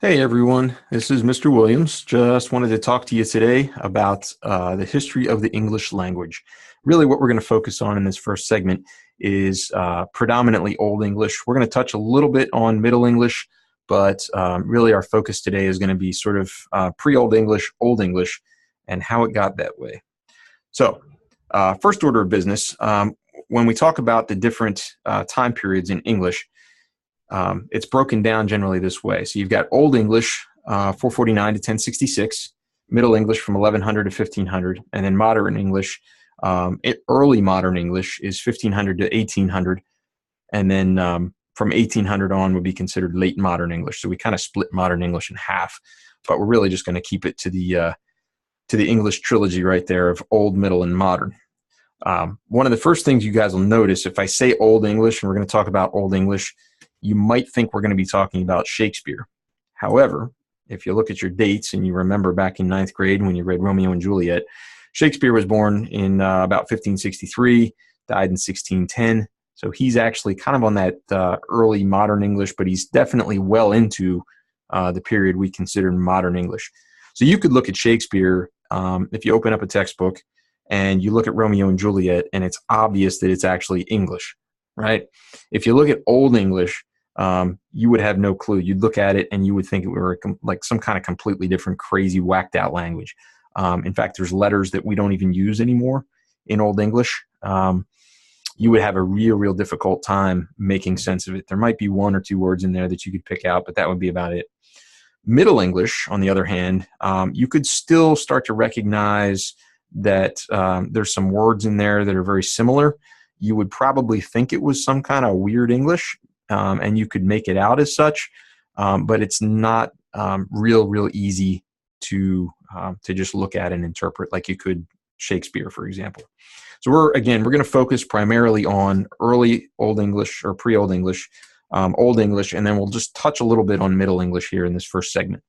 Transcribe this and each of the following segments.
Hey everyone, this is Mr. Williams. Just wanted to talk to you today about the history of the English language. Really, what we're going to focus on in this first segment is predominantly Old English. We're going to touch a little bit on Middle English, but really our focus today is going to be sort of pre-Old English, Old English, and how it got that way. So, first order of business, when we talk about the different time periods in English, it's broken down generally this way. So you've got Old English, 449 to 1066, Middle English from 1100 to 1500, and then Modern English. Early Modern English is 1500 to 1800, and then from 1800 on would be considered Late Modern English. So we kind of split Modern English in half, but we're really just going to keep it to the English trilogy right there of Old, Middle, and Modern. One of the first things you guys will notice, if I say Old English, and we're going to talk about Old English, you might think we're going to be talking about Shakespeare. However, if you look at your dates and you remember back in ninth grade when you read Romeo and Juliet, Shakespeare was born in about 1563, died in 1610. So he's actually kind of on that early modern English, but he's definitely well into the period we consider modern English. So you could look at Shakespeare if you open up a textbook and you look at Romeo and Juliet, and it's obvious that it's actually English, right? If you look at Old English, you would have no clue. You'd look at it and you would think it were like some kind of completely different, crazy, whacked out language. In fact, there's letters that we don't even use anymore in Old English. You would have a real difficult time making sense of it. There might be one or two words in there that you could pick out, but that would be about it. Middle English, on the other hand, you could still start to recognize that there's some words in there that are very similar. You would probably think it was some kind of weird English, and you could make it out as such, but it's not real easy to just look at and interpret like you could Shakespeare, for example. So we're going to focus primarily on early Old English or pre-Old English, Old English, and then we'll just touch a little bit on Middle English here in this first segment.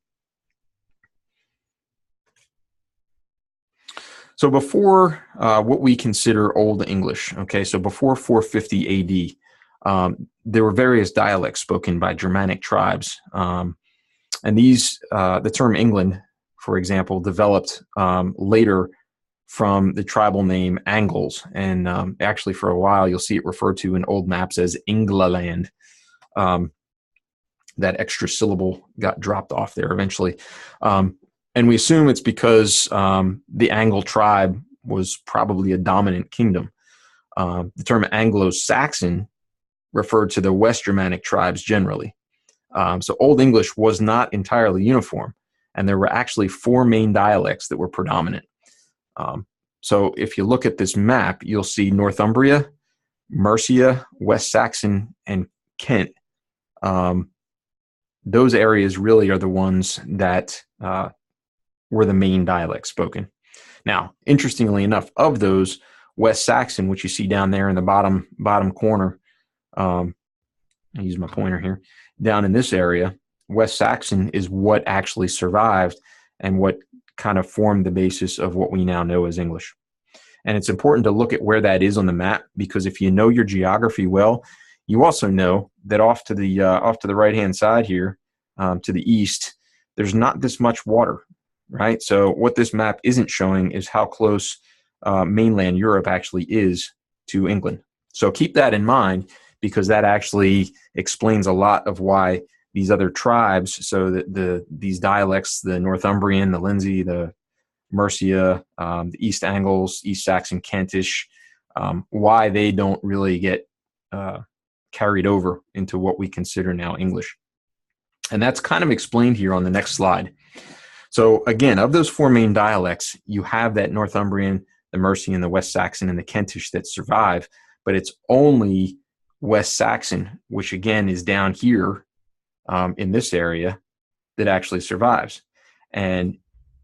So before what we consider Old English, okay, so before 450 AD, there were various dialects spoken by Germanic tribes. And these, the term England, for example, developed later from the tribal name Angles. And actually, for a while, you'll see it referred to in old maps as Englaland. That extra syllable got dropped off there eventually. And we assume it's because the Angle tribe was probably a dominant kingdom. The term Anglo-Saxon referred to the West Germanic tribes generally. So Old English was not entirely uniform, and there were actually four main dialects that were predominant. So if you look at this map, you'll see Northumbria, Mercia, West Saxon, and Kent. Those areas really are the ones that were the main dialects spoken. Now, interestingly enough, of those, West Saxon, which you see down there in the bottom corner, I use my pointer here, down in this area, West Saxon is what actually survived and what kind of formed the basis of what we now know as English. And it's important to look at where that is on the map, because if you know your geography well, you also know that off to the right-hand side here, to the east, there's not this much water, right? So what this map isn't showing is how close mainland Europe actually is to England. So keep that in mind, because that actually explains a lot of why these other tribes, so that these dialects, the Northumbrian, the Lindsey, the Mercia, the East Angles, East Saxon, Kentish, why they don't really get carried over into what we consider now English. And that's kind of explained here on the next slide. So again, of those four main dialects, you have that Northumbrian, the Mercian, the West Saxon, and the Kentish that survive, but it's only West Saxon, which again is down here in this area, that actually survives. And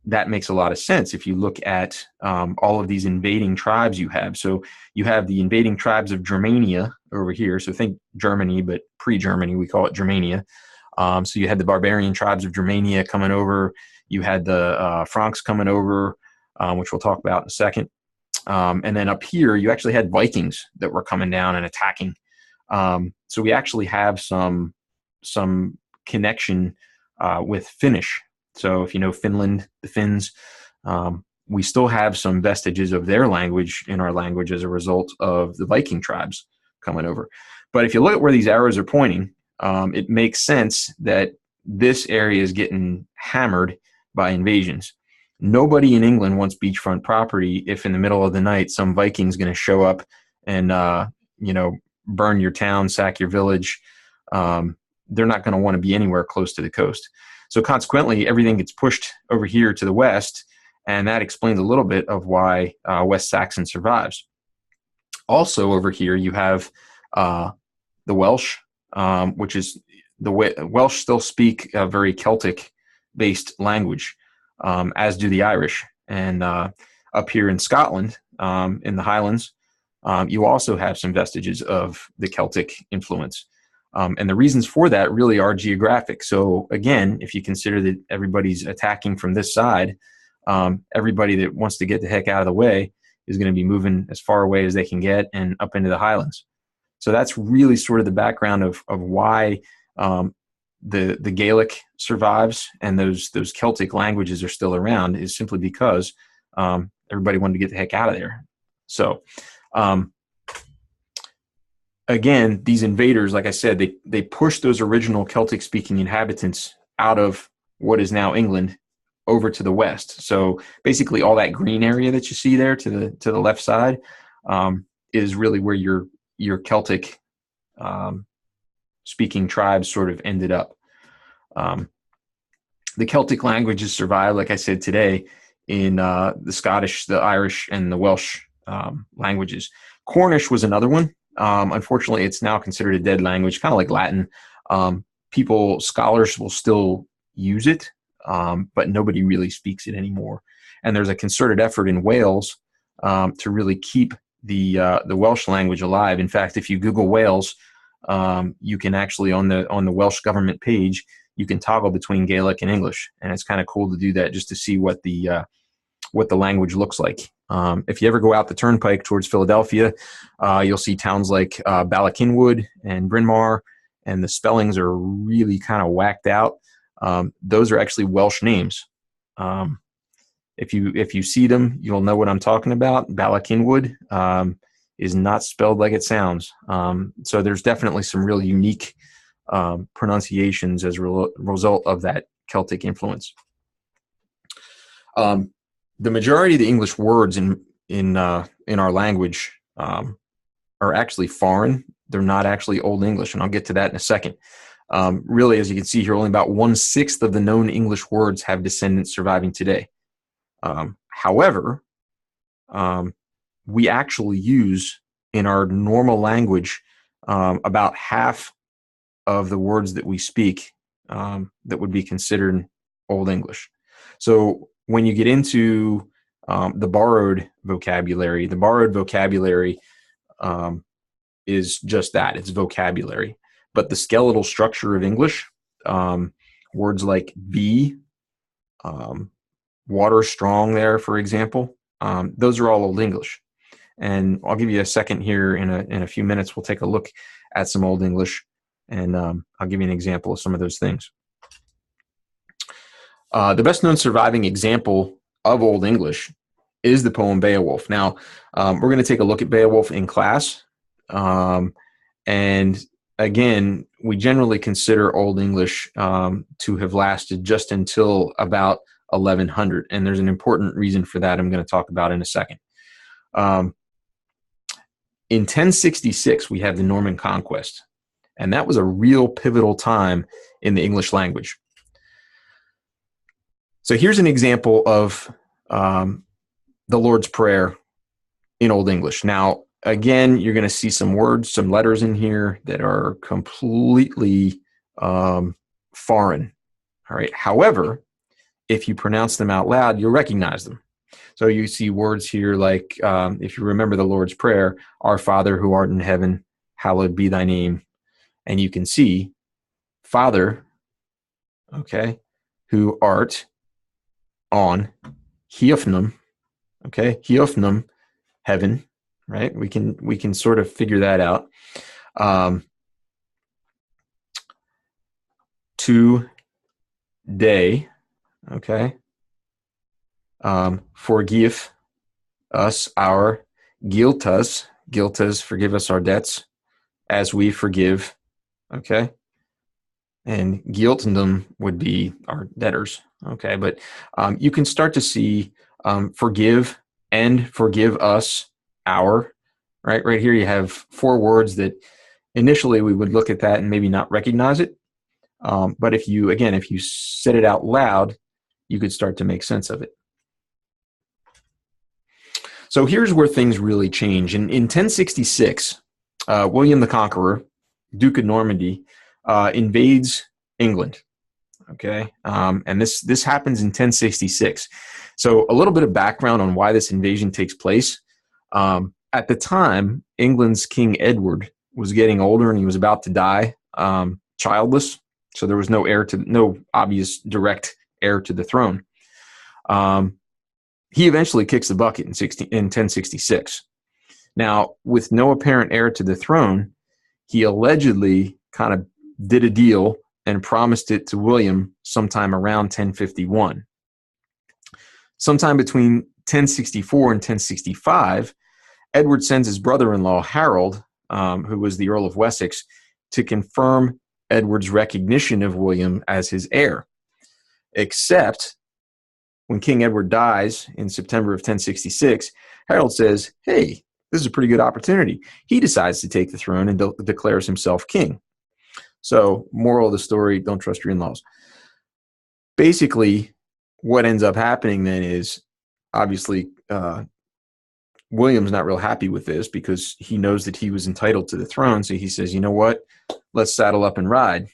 that makes a lot of sense if you look at all of these invading tribes you have. So you have the invading tribes of Germania over here. So think Germany, but pre-Germany, we call it Germania. So you had the barbarian tribes of Germania coming over. You had the Franks coming over, which we'll talk about in a second. And then up here, you actually had Vikings that were coming down and attacking. So we actually have some connection with Finnish. So if you know Finland, the Finns, we still have some vestiges of their language in our language as a result of the Viking tribes coming over. But if you look at where these arrows are pointing, it makes sense that this area is getting hammered by invasions. Nobody in England wants beachfront property if in the middle of the night some Viking's going to show up and burn your town, sack your village. They're not going to want to be anywhere close to the coast. So consequently, everything gets pushed over here to the west, and that explains a little bit of why West Saxon survives. Also over here, you have the Welsh, which is the Welsh still speak a very Celtic-based language, as do the Irish. And up here in Scotland, in the Highlands, you also have some vestiges of the Celtic influence. And the reasons for that really are geographic. So again, if you consider that everybody's attacking from this side, everybody that wants to get the heck out of the way is going to be moving as far away as they can get and up into the Highlands. So that's really sort of the background of why the Gaelic survives and those Celtic languages are still around, is simply because everybody wanted to get the heck out of there. So again, these invaders, like I said, they pushed those original Celtic-speaking inhabitants out of what is now England over to the west. So basically, all that green area that you see there to the left side is really where your Celtic speaking tribes sort of ended up. The Celtic languages survive, like I said, today in the Scottish, the Irish, and the Welsh languages. Cornish was another one. Unfortunately, it's now considered a dead language, kind of like Latin. Scholars will still use it, but nobody really speaks it anymore. And there's a concerted effort in Wales to really keep the Welsh language alive. In fact, if you Google Wales, you can actually on the Welsh government page, you can toggle between Gaelic and English, and it's kind of cool to do that just to see what the language looks like. If you ever go out the turnpike towards Philadelphia, you'll see towns like Ballakinwood and Bryn Mawr, and the spellings are really kind of whacked out. Those are actually Welsh names. If you see them, you'll know what I'm talking about. Ballakinwood is not spelled like it sounds. So there's definitely some real unique pronunciations as a result of that Celtic influence. The majority of the English words in our language are actually foreign. They're not actually Old English, and I'll get to that in a second. Really, as you can see here, only about 1/6 of the known English words have descendants surviving today. However, we actually use in our normal language about half of the words that we speak that would be considered Old English. So when you get into the borrowed vocabulary is just that. It's vocabulary. But the skeletal structure of English, words like be, water strong there, for example, those are all Old English. And I'll give you a second here. In a few minutes, we'll take a look at some Old English, and I'll give you an example of some of those things. The best known surviving example of Old English is the poem Beowulf. Now, we're going to take a look at Beowulf in class. And again, we generally consider Old English to have lasted just until about 1100. And there's an important reason for that I'm going to talk about in a second. In 1066, we have the Norman Conquest. And that was a real pivotal time in the English language. So here's an example of the Lord's Prayer in Old English. Now, again, you're going to see some words, some letters in here that are completely foreign. All right. However, if you pronounce them out loud, you'll recognize them. So you see words here like, if you remember the Lord's Prayer, Our Father who art in heaven, hallowed be thy name. And you can see Father, okay, who art on Hiofnum, okay, Hiofnum, heaven, right? We can sort of figure that out. To day, okay, forgive us our guiltas, forgive us our debts, as we forgive, okay, and guiltendom would be our debtors, okay, but you can start to see forgive and forgive us our, right here you have four words that initially we would look at that and maybe not recognize it, but if you said it out loud, you could start to make sense of it. So here's where things really change. In 1066, William the Conqueror, Duke of Normandy, invades England. Okay, and this happens in 1066. So a little bit of background on why this invasion takes place. At the time, England's King Edward was getting older and he was about to die, childless. So there was no obvious direct heir to the throne. He eventually kicks the bucket in 1066. Now, with no apparent heir to the throne, he allegedly kind of did a deal and promised it to William sometime around 1051. Sometime between 1064 and 1065, Edward sends his brother-in-law, Harold, who was the Earl of Wessex, to confirm Edward's recognition of William as his heir. Except when King Edward dies in September of 1066, Harold says, hey, this is a pretty good opportunity. He decides to take the throne and declares himself king. So, moral of the story, don't trust your in-laws. Basically, what ends up happening then is, obviously, William's not real happy with this because he knows that he was entitled to the throne. So he says, you know what? Let's saddle up and ride.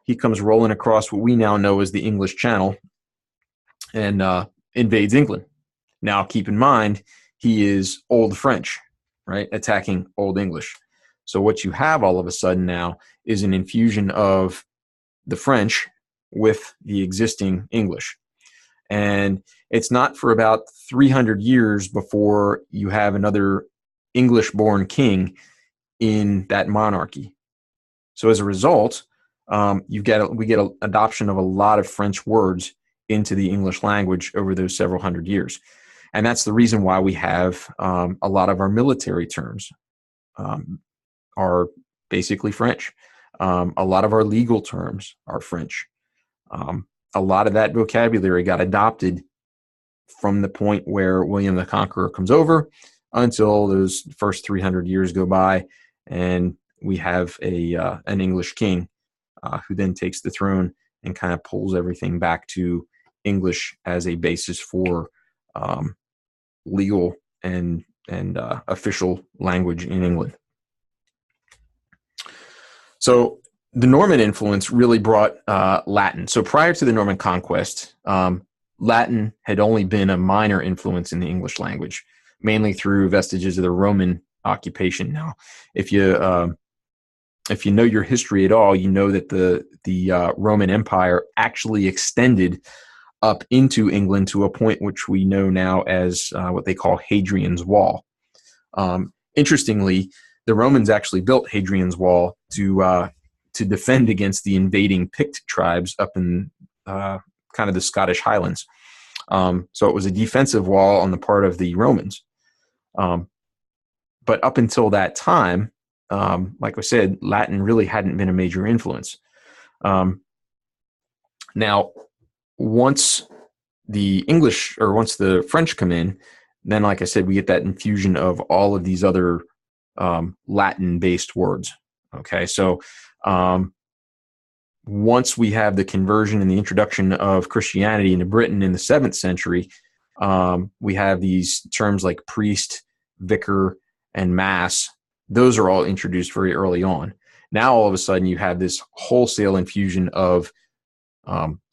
He comes rolling across what we now know as the English Channel and invades England. Now, keep in mind, he is Old French, right? Attacking Old English. So what you have all of a sudden now is an infusion of the French with the existing English. And it's not for about 300 years before you have another English-born king in that monarchy. So as a result, we get an adoption of a lot of French words into the English language over those several hundred years. And that's the reason why we have a lot of our military terms are basically French. A lot of our legal terms are French. A lot of that vocabulary got adopted from the point where William the Conqueror comes over until those first 300 years go by, and we have an English king who then takes the throne and kind of pulls everything back to English as a basis for legal and official language in England. So the Norman influence really brought Latin. So prior to the Norman conquest, Latin had only been a minor influence in the English language, mainly through vestiges of the Roman occupation. Now, if you know your history at all, you know that the Roman Empire actually extended up into England to a point which we know now as what they call Hadrian's Wall. Interestingly, the Romans actually built Hadrian's Wall to defend against the invading Pict tribes up in kind of the Scottish Highlands. So it was a defensive wall on the part of the Romans. But up until that time, like I said, Latin really hadn't been a major influence. Now, once the French come in, then, like I said, we get that infusion of all of these other Latin-based words. Okay, so once we have the conversion and the introduction of Christianity into Britain in the 7th century, we have these terms like priest, vicar, and mass. Those are all introduced very early on. Now, all of a sudden, you have this wholesale infusion of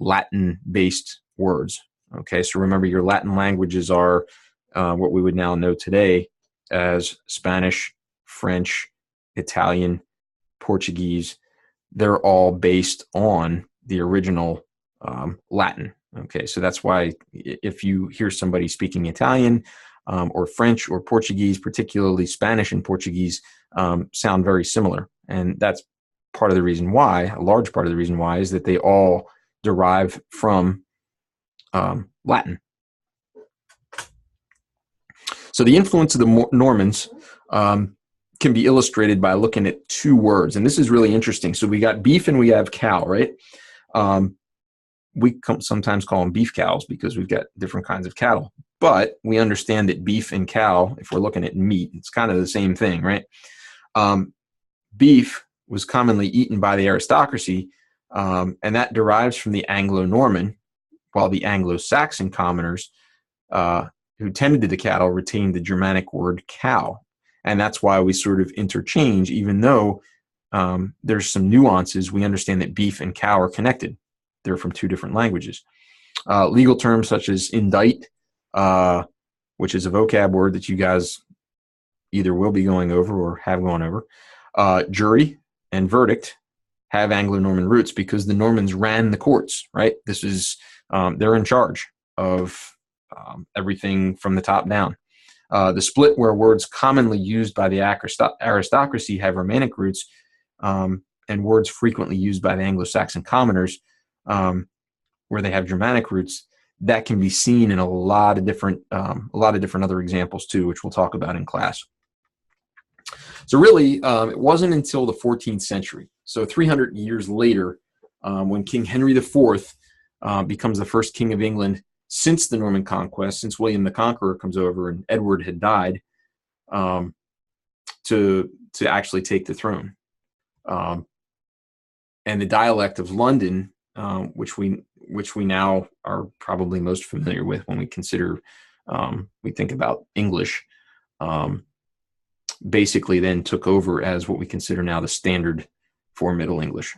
Latin-based words. Okay, so remember, your Latin languages are what we would now know today as Spanish, French, Italian, Portuguese. They're all based on the original Latin. Okay, so that's why if you hear somebody speaking Italian or French or Portuguese, particularly Spanish and Portuguese, sound very similar. And that's part of the reason why, a large part of the reason why, is that they all derive from Latin. So the influence of the Normans can be illustrated by looking at two words, and this is really interesting. So we got beef and we have cow, right? We sometimes call them beef cows because we've got different kinds of cattle. But we understand that beef and cow, if we're looking at meat, it's kind of the same thing, right? Beef was commonly eaten by the aristocracy, and that derives from the Anglo-Norman, while the Anglo-Saxon commoners who tended to the cattle retained the Germanic word cow. And that's why we sort of interchange, even though there's some nuances. We understand that beef and cow are connected. They're from two different languages. Legal terms such as indict, which is a vocab word that you guys either will be going over or have gone over, jury and verdict have Anglo-Norman roots because the Normans ran the courts, right? This is, they're in charge of everything from the top down. The split where words commonly used by the aristocracy have Romanic roots, and words frequently used by the Anglo-Saxon commoners, where they have Germanic roots, that can be seen in a lot of different other examples too, which we'll talk about in class. So really, it wasn't until the 14th century, so 300 years later, when King Henry IV becomes the first king of England since the Norman conquest, since William the Conqueror comes over and Edward had died, to actually take the throne. And the dialect of London, which we now are probably most familiar with when we consider, we think about English, basically then took over as what we consider now the standard for Middle English.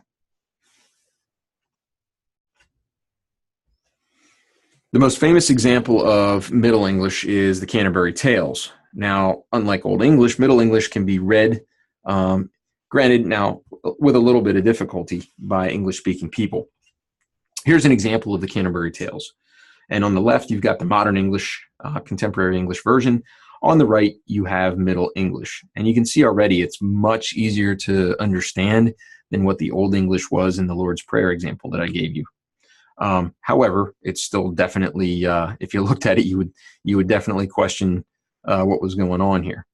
The most famous example of Middle English is the Canterbury Tales. Now, unlike Old English, Middle English can be read, granted now with a little bit of difficulty by English-speaking people. Here's an example of the Canterbury Tales. And on the left, you've got the modern English, contemporary English version. On the right, you have Middle English. And you can see already it's much easier to understand than what the Old English was in the Lord's Prayer example that I gave you. However, it's still definitely, if you looked at it, you would definitely question what was going on here.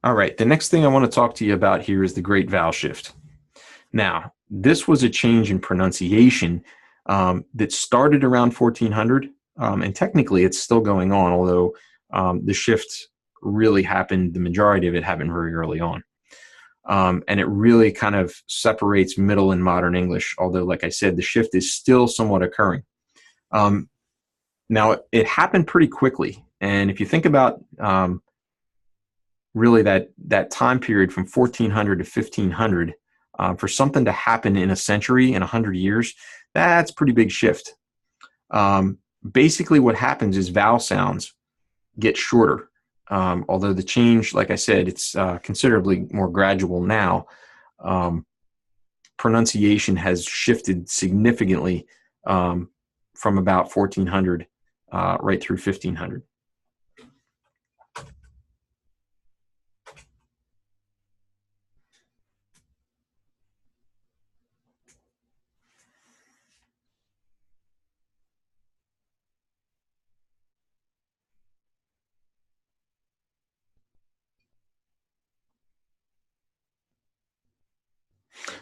All right, the next thing I want to talk to you about here is the Great Vowel Shift. Now, this was a change in pronunciation that started around 1400, and technically it's still going on, although the shift really happened, the majority of it happened very early on. And it really kind of separates Middle and Modern English, although, like I said, the shift is still somewhat occurring. Now, it happened pretty quickly, and if you think about really that time period from 1400 to 1500, for something to happen in a century, in 100 years, that's a pretty big shift. Basically what happens is vowel sounds get shorter. Although the change, like I said, it's considerably more gradual now. Pronunciation has shifted significantly from about 1400 right through 1500.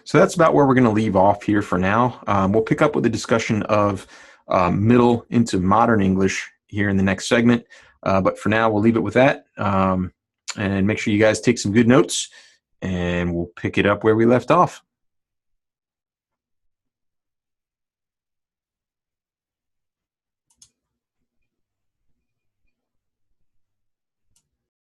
So that's about where we're going to leave off here for now. We'll pick up with a discussion of Middle into Modern English here in the next segment. But for now, we'll leave it with that. And make sure you guys take some good notes, and we'll pick it up where we left off.